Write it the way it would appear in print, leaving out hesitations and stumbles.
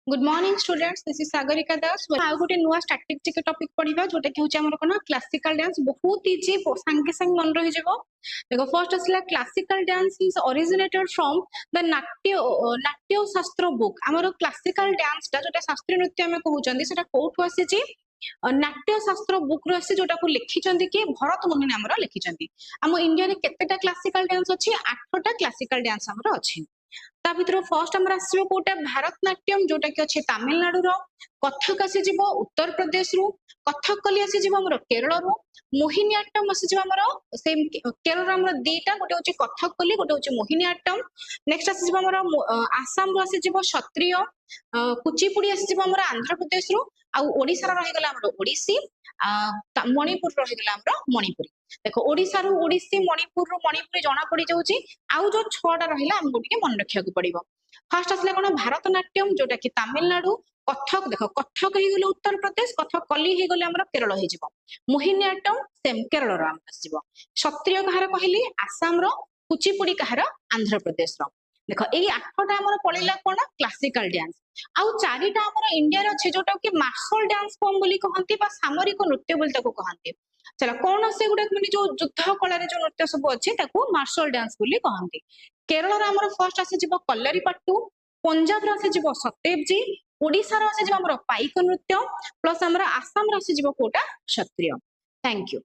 Good morning students, this is Sagarika Das. आउ गोटे नुआ स्टैटिस्टिक टॉपिक पढ़िबा जोटा कि होचे हमर कोन क्लासिकल डांस। बहुत इजी, संगे संग मन रहि जेबो। देखो फर्स्ट असला classical dance is originated from the नाट्य शास्त्र बुक। हमर क्लासिकल डांस ता जोटा शास्त्रीय नृत्य हम कहउचंदी सेटा कोठु आसी छि? नाट्य शास्त्र बुक रो आसी, जोटा को लिखि चंदी कि भरत मुनि नामर लिखि चंदी। हम इंडिया रे केतेटा क्लासिकल डांस अछि? 8टा क्लासिकल डांस हमर अछि। ता भितर फर्स्ट हमर आसीबो कोटा भारतनाट्यम, जोटा कि अछि तमिलनाडु रो। कथक आसी जिवो उत्तर प्रदेश रु। कथकली आसी जिवो हमर केरल रु। मोहिनीअट्टम आसी जिवो हमर सेम केरल हमर दीटा, गोटे होची कथकली, गोटे होची मोहिनीअट्टम। नेक्स्ट आसी जिवो हमर आसाम रु आसी जिवो क्षत्रिय। कुचिपुड़ी आसी जिवो हमर आंध्र प्रदेश रु। आ ओडिसा रो रहि गला हमर ओडिसी। मणिपुर रहि गला हमर मणिपुरी। देखो ओडिसा रु ओडिसी, मणिपुर रु मणिपुरी जना पड़ी जाउची। आउ जो 6टा रहिला हमको टिके मन रखिया को पड़िबो। फर्स्ट आसले कोन भारतनाट्यम, जोटा कि तमिलनाडु। कथक देखो कथक हे गेले उत्तर प्रदेश, कथकली हे गेले हमर केरल हे जिवो। मोहिनीअट्टम सेम केरल रो हम आसीबो। क्षत्रिय कहार कहली आसाम रो। कुचिपुड़ी कहार आंध्र प्रदेश रो। देखो एई 8टा हमर पळिला कोन क्लासिकल डांस। आउ 4टा हमर इंडिया रो छै, जोटा कि मार्शल डांस फॉर्म बोली कहंती बा सामरिक नृत्य बोली ताको कहंती। चलो कौन से गुडा माने जो युद्ध कला रे जो नृत्य सब अछि ताको मार्शल डांस बोली कहंती। केरल रा हमर फर्स्ट आसे जिवो कल्लरी पट्टू। पंजाब रा आसे जिवो सतेब जी। ओडिसा रा आसे जिवो हमर पाइक नृत्य। प्लस हमर आसाम रा आसे जिवो कोटा क्षत्रिय। Thank you.